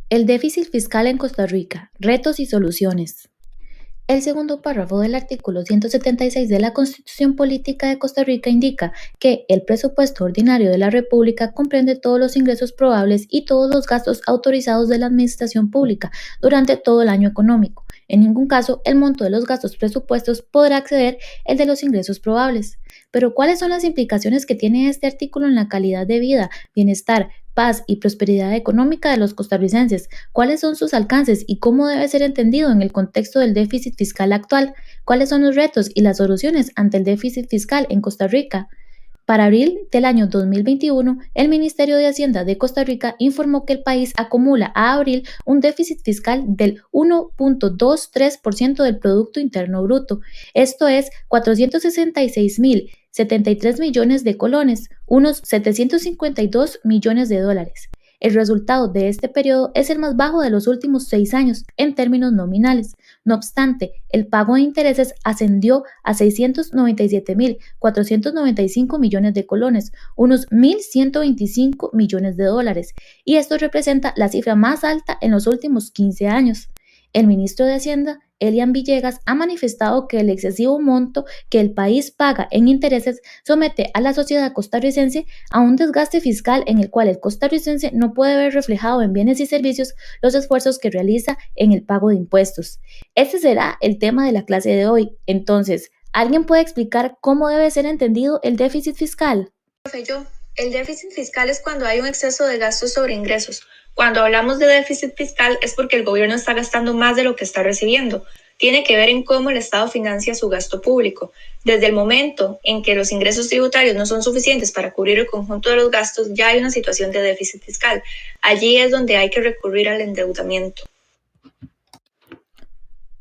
El déficit fiscal en Costa Rica, retos y soluciones. El segundo párrafo del artículo 176 de la Constitución Política de Costa Rica indica que el presupuesto ordinario de la República comprende todos los ingresos probables y todos los gastos autorizados de la administración pública durante todo el año económico. En ningún caso, el monto de los gastos presupuestos podrá exceder el de los ingresos probables. Pero, ¿cuáles son las implicaciones que tiene este artículo en la calidad de vida, bienestar, paz y prosperidad económica de los costarricenses? ¿Cuáles son sus alcances y cómo debe ser entendido en el contexto del déficit fiscal actual? ¿Cuáles son los retos y las soluciones ante el déficit fiscal en Costa Rica? Para abril del año 2021, el Ministerio de Hacienda de Costa Rica informó que el país acumula a abril un déficit fiscal del 1.23% del Producto Interno Bruto. Esto es 466.073 millones de colones, unos 752 millones de dólares. El resultado de este periodo es el más bajo de los últimos 6 años en términos nominales. No obstante, el pago de intereses ascendió a 697.495 millones de colones, unos 1.125 millones de dólares, y esto representa la cifra más alta en los últimos 15 años. El ministro de Hacienda, Elian Villegas, ha manifestado que el excesivo monto que el país paga en intereses somete a la sociedad costarricense a un desgaste fiscal en el cual el costarricense no puede ver reflejado en bienes y servicios los esfuerzos que realiza en el pago de impuestos. Este será el tema de la clase de hoy. Entonces, ¿alguien puede explicar cómo debe ser entendido el déficit fiscal? Profe, el déficit fiscal es cuando hay un exceso de gastos sobre ingresos. Cuando hablamos de déficit fiscal es porque el gobierno está gastando más de lo que está recibiendo. Tiene que ver en cómo el Estado financia su gasto público. Desde el momento en que los ingresos tributarios no son suficientes para cubrir el conjunto de los gastos, ya hay una situación de déficit fiscal. Allí es donde hay que recurrir al endeudamiento.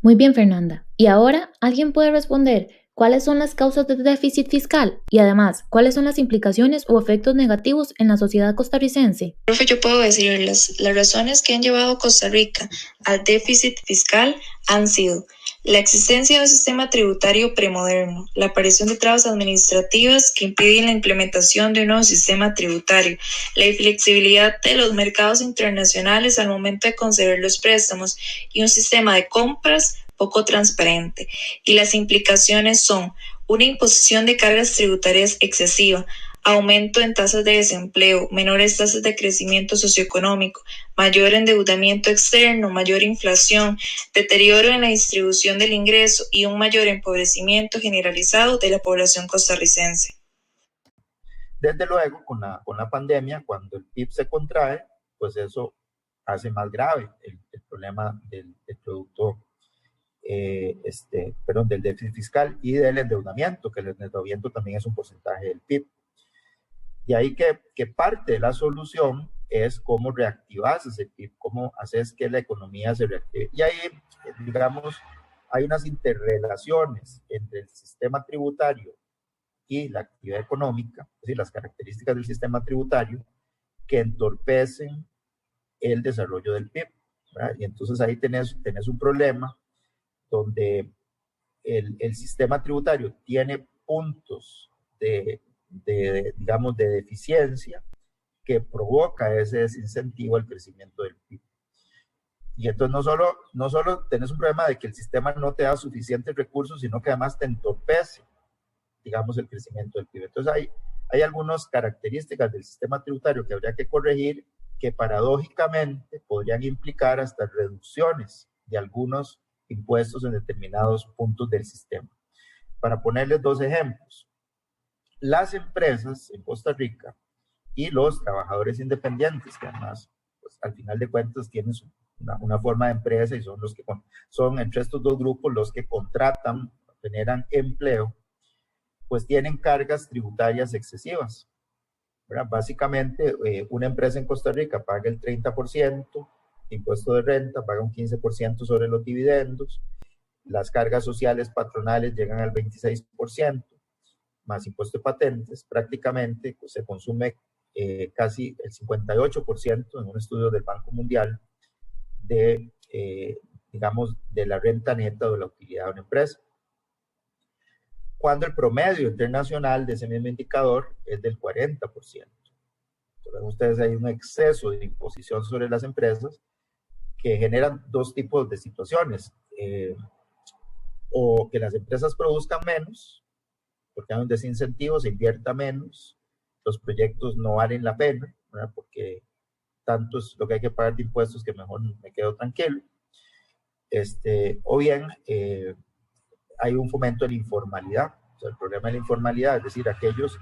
Muy bien, Fernanda. Y ahora, ¿alguien puede responder cuáles son las causas del déficit fiscal? Y además, ¿cuáles son las implicaciones o efectos negativos en la sociedad costarricense? Profe, yo puedo decirles, las razones que han llevado a Costa Rica al déficit fiscal han sido la existencia de un sistema tributario premoderno, la aparición de trabas administrativas que impiden la implementación de un nuevo sistema tributario, la inflexibilidad de los mercados internacionales al momento de conceder los préstamos y un sistema de compras poco transparente. Y las implicaciones son una imposición de cargas tributarias excesiva, aumento en tasas de desempleo, menores tasas de crecimiento socioeconómico, mayor endeudamiento externo, mayor inflación, deterioro en la distribución del ingreso y un mayor empobrecimiento generalizado de la población costarricense. Desde luego, con la pandemia, cuando el PIB se contrae, pues eso hace más grave el problema del producto, del déficit fiscal y del endeudamiento, que el endeudamiento también es un porcentaje del PIB. Y ahí que parte de la solución es cómo reactivas ese PIB, cómo haces que la economía se reactive. Y ahí, digamos, hay unas interrelaciones entre el sistema tributario y la actividad económica, es decir, las características del sistema tributario que entorpecen el desarrollo del PIB, ¿verdad? Y entonces ahí tenés un problema donde el sistema tributario tiene puntos digamos, de deficiencia que provoca ese desincentivo al crecimiento del PIB. Y entonces no solo tenés un problema de que el sistema no te da suficientes recursos, sino que además te entorpece, digamos, el crecimiento del PIB. Entonces hay algunas características del sistema tributario que habría que corregir que paradójicamente podrían implicar hasta reducciones de algunos impuestos en determinados puntos del sistema. Para ponerles dos ejemplos, las empresas en Costa Rica y los trabajadores independientes, que además, pues, al final de cuentas tienen una forma de empresa y son los que son entre estos dos grupos los que contratan, generan empleo, pues tienen cargas tributarias excesivas, ¿verdad? Básicamente, una empresa en Costa Rica paga el 30% de impuesto de renta, paga un 15% sobre los dividendos, las cargas sociales patronales llegan al 26%, más impuesto de patentes, prácticamente pues, se consume casi el 58% en un estudio del Banco Mundial digamos, de la renta neta o de la utilidad de una empresa. Cuando el promedio internacional de ese mismo indicador es del 40%. Entonces, ustedes hay un exceso de imposición sobre las empresas que generan dos tipos de situaciones. O que las empresas produzcan menos, porque hay un desincentivo, se invierta menos, los proyectos no valen la pena, ¿verdad? Porque tanto es lo que hay que pagar de impuestos que mejor me quedo tranquilo. O bien hay un fomento de la informalidad. O sea, el problema de la informalidad, es decir, aquellos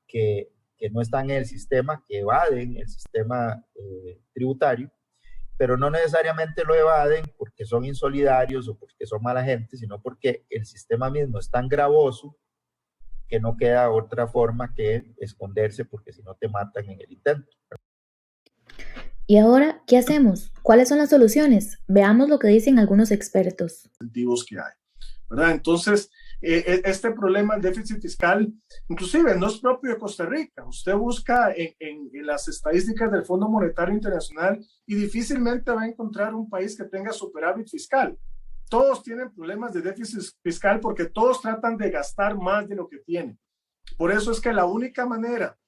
que no están en el sistema, que evaden el sistema tributario, pero no necesariamente lo evaden porque son insolidarios o porque son mala gente, sino porque el sistema mismo es tan gravoso que no queda otra forma que esconderse, porque si no te matan en el intento. ¿Y ahora qué hacemos? ¿Cuáles son las soluciones? Veamos lo que dicen algunos expertos. Incentivos que hay, ¿verdad? Entonces, este problema del déficit fiscal, inclusive no es propio de Costa Rica. Usted busca en las estadísticas del Fondo Monetario Internacional y difícilmente va a encontrar un país que tenga superávit fiscal. Todos tienen problemas de déficit fiscal porque todos tratan de gastar más de lo que tienen. Por eso es que la única manera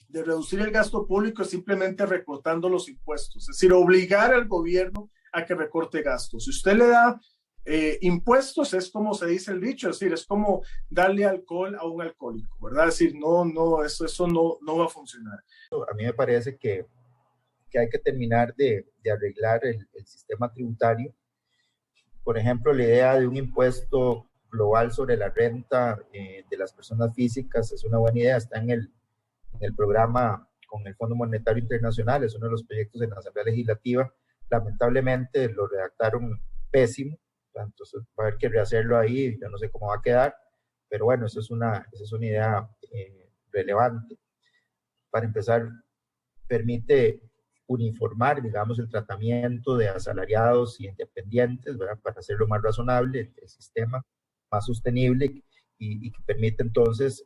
de reducir el gasto público es simplemente recortando los impuestos, es decir, obligar al gobierno a que recorte gastos. Si usted le da impuestos, es como se dice el dicho, es decir, es como darle alcohol a un alcohólico, ¿verdad? Es decir, eso no va a funcionar. A mí me parece que hay que terminar de arreglar el sistema tributario. Por ejemplo, la idea de un impuesto global sobre la renta de las personas físicas es una buena idea, está en el programa con el Fondo Monetario Internacional, es uno de los proyectos en la Asamblea Legislativa. Lamentablemente lo redactaron pésimo, entonces va a haber que rehacerlo ahí, yo no sé cómo va a quedar, pero bueno, esa es una idea relevante. Para empezar, permite uniformar, digamos, el tratamiento de asalariados y independientes, ¿verdad? Para hacerlo más razonable, el sistema más sostenible y que permite entonces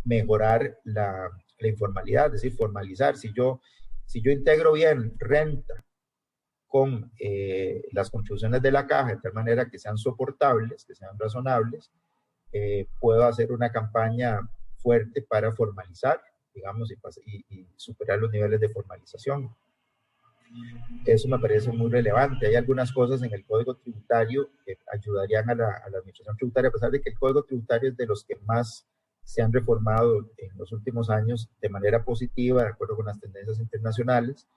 mejorar la informalidad, es decir, formalizar. Si yo integro bien renta con las contribuciones de la caja, de tal manera que sean soportables, que sean razonables, puedo hacer una campaña fuerte para formalizar, digamos, y superar los niveles de formalización. Eso me parece muy relevante. Hay algunas cosas en el Código Tributario que ayudarían a la administración tributaria, a pesar de que el Código Tributario es de los que más se han reformado en los últimos años de manera positiva, de acuerdo con las tendencias internacionales,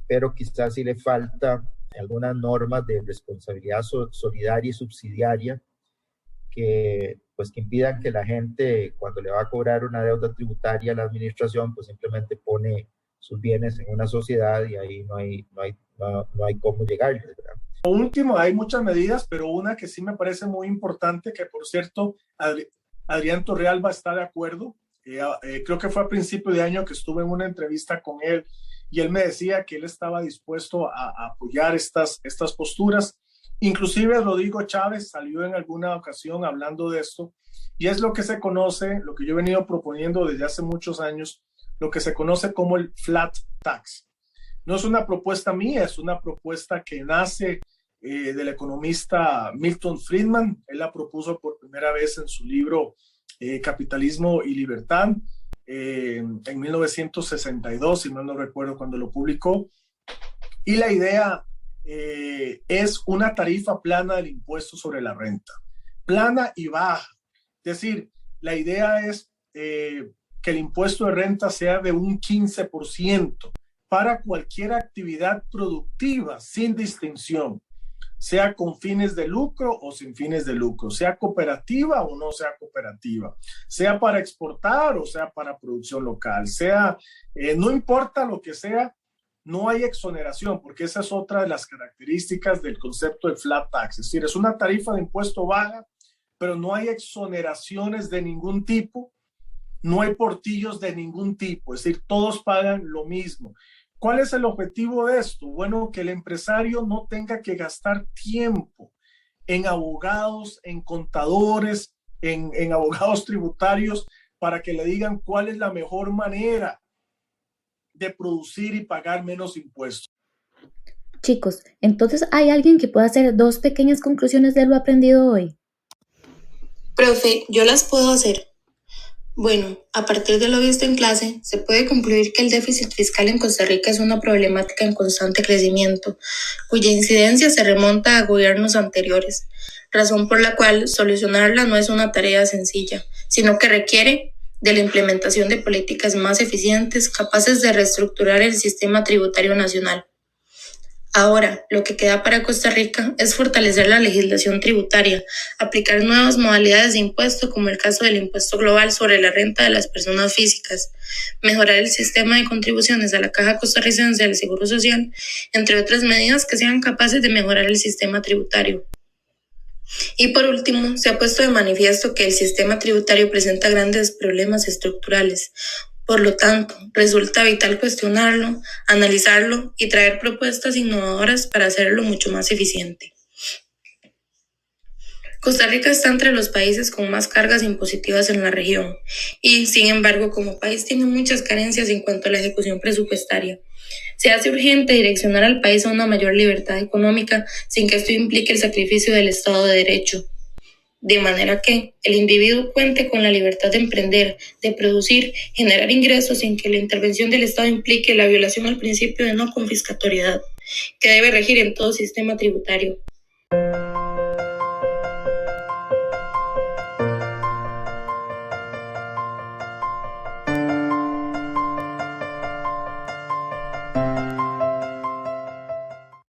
pero quizás sí le falta algunas normas de responsabilidad solidaria y subsidiaria que impidan que la gente, cuando le va a cobrar una deuda tributaria a la administración, pues simplemente pone sus bienes en una sociedad y ahí no hay cómo llegarles, ¿verdad? Por último, hay muchas medidas, pero una que sí me parece muy importante, que por cierto, Adrián Torrealba está de acuerdo. Creo que fue a principio de año que estuve en una entrevista con él y él me decía que él estaba dispuesto a apoyar estas posturas. Inclusive Rodrigo Chávez salió en alguna ocasión hablando de esto, y es lo que se conoce, lo que yo he venido proponiendo desde hace muchos años, lo que se conoce como el flat tax. No es una propuesta mía, es una propuesta que nace del economista Milton Friedman. Él la propuso por primera vez en su libro Capitalismo y Libertad en 1962, si mal no recuerdo cuando lo publicó. Y la idea es una tarifa plana del impuesto sobre la renta, plana y baja. Es decir, la idea es que el impuesto de renta sea de un 15% para cualquier actividad productiva, sin distinción, sea con fines de lucro o sin fines de lucro, sea cooperativa o no sea cooperativa, sea para exportar o sea para producción local, no importa lo que sea, no hay exoneración, porque esa es otra de las características del concepto de flat tax. Es decir, es una tarifa de impuesto baja, pero no hay exoneraciones de ningún tipo, no hay portillos de ningún tipo, es decir, todos pagan lo mismo. ¿Cuál es el objetivo de esto? Bueno, que el empresario no tenga que gastar tiempo en abogados, en contadores, en abogados tributarios para que le digan cuál es la mejor manera de producir y pagar menos impuestos. Chicos, entonces ¿hay alguien que pueda hacer dos pequeñas conclusiones de lo aprendido hoy? Profe, yo las puedo hacer. Bueno, a partir de lo visto en clase, se puede concluir que el déficit fiscal en Costa Rica es una problemática en constante crecimiento, cuya incidencia se remonta a gobiernos anteriores, razón por la cual solucionarla no es una tarea sencilla, sino que requiere de la implementación de políticas más eficientes capaces de reestructurar el sistema tributario nacional. Ahora, lo que queda para Costa Rica es fortalecer la legislación tributaria, aplicar nuevas modalidades de impuesto como el caso del impuesto global sobre la renta de las personas físicas, mejorar el sistema de contribuciones a la Caja Costarricense del Seguro Social, entre otras medidas que sean capaces de mejorar el sistema tributario. Y por último, se ha puesto de manifiesto que el sistema tributario presenta grandes problemas estructurales. Por lo tanto, resulta vital cuestionarlo, analizarlo y traer propuestas innovadoras para hacerlo mucho más eficiente. Costa Rica está entre los países con más cargas impositivas en la región y, sin embargo, como país tiene muchas carencias en cuanto a la ejecución presupuestaria. Se hace urgente direccionar al país a una mayor libertad económica sin que esto implique el sacrificio del Estado de Derecho, de manera que el individuo cuente con la libertad de emprender, de producir, generar ingresos sin que la intervención del Estado implique la violación al principio de no confiscatoriedad, que debe regir en todo sistema tributario.